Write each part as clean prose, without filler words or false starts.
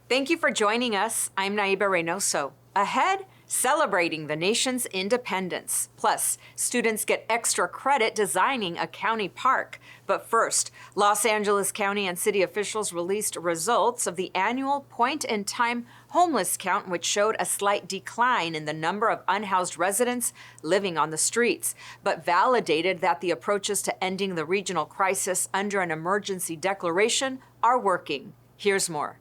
Thank you for joining us. I'm Naiba Reynoso. Ahead, celebrating the nation's independence. Plus, students get extra credit designing a county park. But first, Los Angeles County and city officials released results of the annual point-in-time homeless count, which showed a slight decline in the number of unhoused residents living on the streets, but validated that the approaches to ending the regional crisis under an emergency declaration are working. Here's more.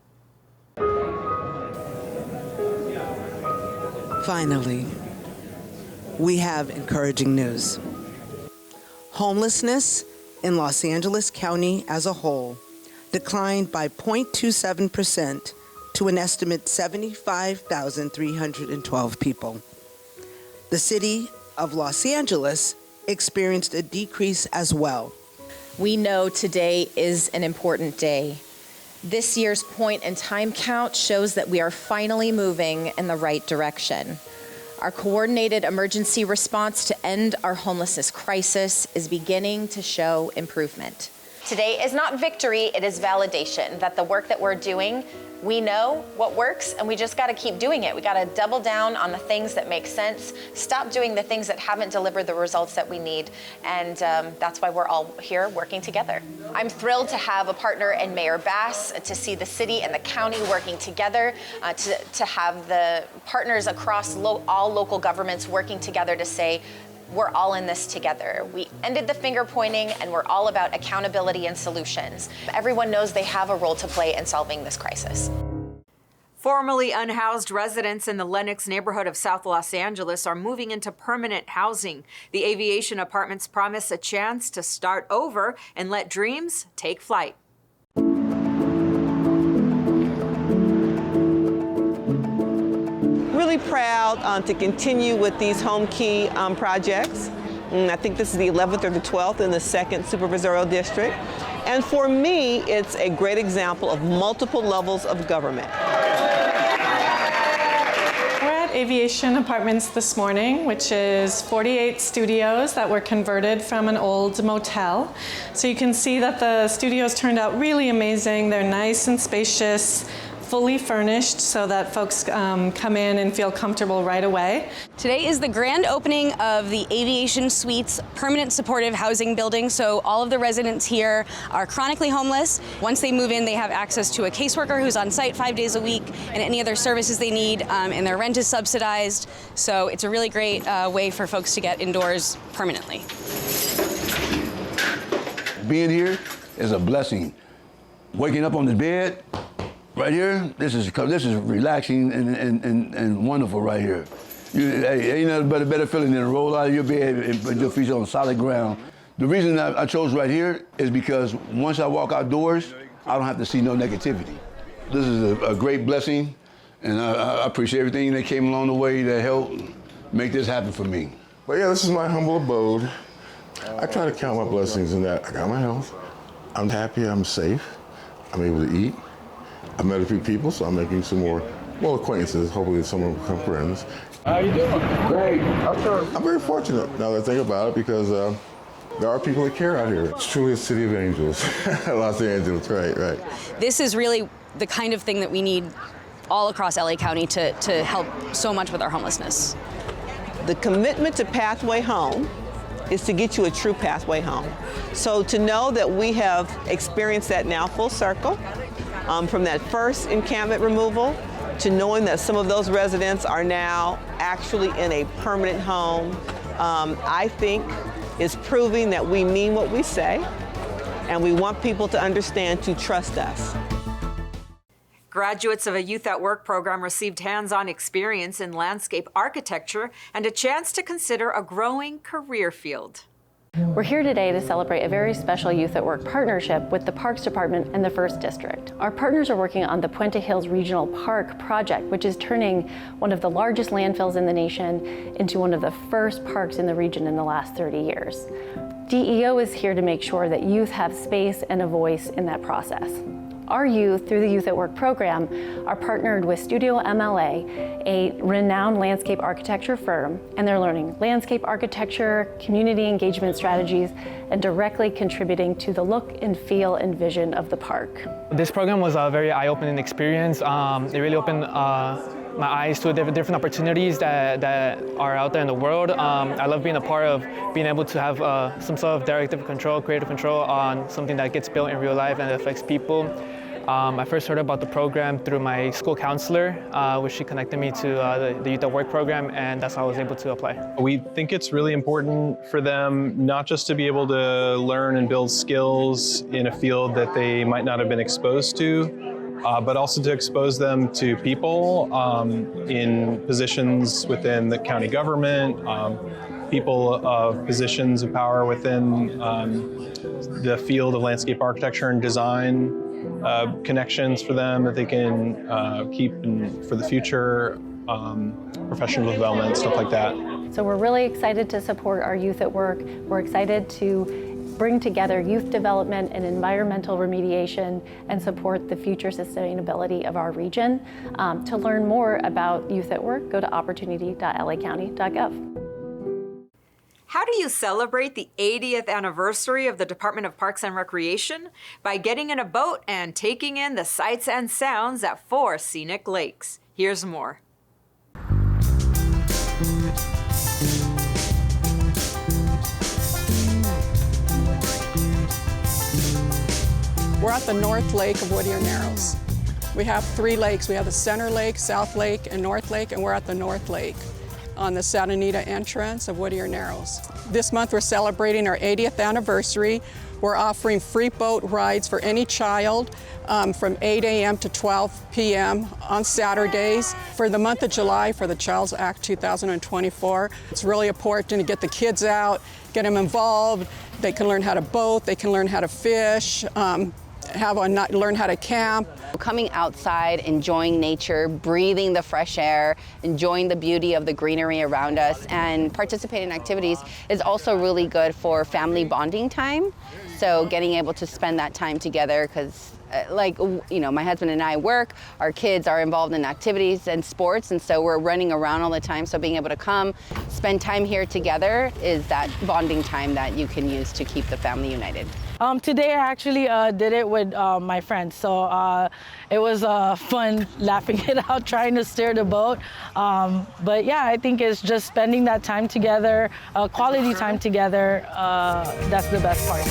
Finally, we have encouraging news. Homelessness in Los Angeles County as a whole declined by 0.27% to an estimate 75,312 people. The city of Los Angeles experienced a decrease as well. We know today is an important day. This year's point and time count shows that we are finally moving in the right direction. Our coordinated emergency response to end our homelessness crisis is beginning to show improvement. Today is not victory, it is validation that the work that we're doing, we know what works and we just gotta keep doing it. We gotta double down on the things that make sense, stop doing the things that haven't delivered the results that we need, and that's why we're all here working together. I'm thrilled to have a partner in Mayor Bass, to see the city and the county working together, to have the partners across all local governments working together to say, we're all in this together. We ended the finger pointing and we're all about accountability and solutions. Everyone knows they have a role to play in solving this crisis. Formerly unhoused residents in the Lenox neighborhood of South Los Angeles are moving into permanent housing. The Aviation Apartments promise a chance to start over and let dreams take flight. Really proud to continue with these home key projects. I think this is the 11th or the 12th in the 2nd Supervisorial District. And for me, it's a great example of multiple levels of government. We're at Aviation Apartments this morning, which is 48 studios that were converted from an old motel. So you can see that the studios turned out really amazing. They're nice and spacious, fully furnished so that folks come in and feel comfortable right away. Today is the grand opening of the Aviation Suites permanent supportive housing building. So all of the residents here are chronically homeless. Once they move in, they have access to a caseworker who's on site 5 days a week and any other services they need, and their rent is subsidized. So it's a really great way for folks to get indoors permanently. Being here is a blessing. Waking up on the bed, right here, this is relaxing and wonderful right here. Ain't nothing but a better feeling than to roll out of your bed and put your feet on solid ground. The reason I chose right here is because once I walk outdoors, I don't have to see no negativity. This is a great blessing, and I appreciate everything that came along the way that helped make this happen for me. But yeah, this is my humble abode. I try to count my blessings in that I got my health, I'm happy, I'm safe, I'm able to eat. I met a few people, so I'm making some more acquaintances. Hopefully some will become friends. How you doing? Great. I'm very fortunate now that I think about it because there are people that care out here. It's truly a city of angels. Los Angeles, right. This is really the kind of thing that we need all across LA County to help so much with our homelessness. The commitment to Pathway Home is to get you a true pathway home. So to know that we have experienced that now full circle, from that first encampment removal to knowing that some of those residents are now actually in a permanent home, I think is proving that we mean what we say and we want people to understand to trust us. Graduates of a Youth at Work program received hands-on experience in landscape architecture and a chance to consider a growing career field. We're here today to celebrate a very special Youth at Work partnership with the Parks Department and the 1st District. Our partners are working on the Puente Hills Regional Park project, which is turning one of the largest landfills in the nation into one of the first parks in the region in the last 30 years. DEO is here to make sure that youth have space and a voice in that process. Our youth, through the Youth at Work program, are partnered with Studio MLA, a renowned landscape architecture firm, and they're learning landscape architecture, community engagement strategies, and directly contributing to the look and feel and vision of the park. This program was a very eye-opening experience. It really opened my eyes to different opportunities that are out there in the world. I love being a part of being able to have some sort of directive control, creative control on something that gets built in real life and affects people. I first heard about the program through my school counselor, which she connected me to the Youth at Work program, and that's how I was able to apply. We think it's really important for them not just to be able to learn and build skills in a field that they might not have been exposed to, but also to expose them to people in positions within the county government, people of positions of power within the field of landscape architecture and design, connections for them that they can keep for the future, professional development, stuff like that. So we're really excited to support our Youth at Work. We're excited to bring together youth development and environmental remediation and support the future sustainability of our region. To learn more about Youth at Work, go to opportunity.lacounty.gov. How do you celebrate the 80th anniversary of the Department of Parks and Recreation? By getting in a boat and taking in the sights and sounds at 4 scenic lakes. Here's more. We're at the North Lake of Whittier Narrows. We have 3 lakes. We have the Center Lake, South Lake, and North Lake, and we're at the North Lake on the Santa Anita entrance of Whittier Narrows. This month we're celebrating our 80th anniversary. We're offering free boat rides for any child from 8 a.m. to 12 p.m. on Saturdays. For the month of July, for the Child's Act 2024, it's really important to get the kids out, get them involved. They can learn how to boat, they can learn how to fish, learn how to camp. Coming outside, enjoying nature, breathing the fresh air, enjoying the beauty of the greenery around us, and participating in activities is also really good for family bonding time. So getting able to spend that time together, because my husband and I work, our kids are involved in activities and sports, and so we're running around all the time. So being able to come, spend time here together is that bonding time that you can use to keep the family united. Today I actually did it with my friends, so it was fun laughing it out, trying to steer the boat. But yeah, I think it's just spending that time together, quality time together, that's the best part.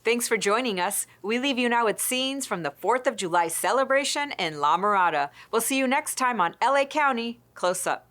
Thanks for joining us. We leave you now with scenes from the 4th of July celebration in La Mirada. We'll see you next time on LA County Close Up.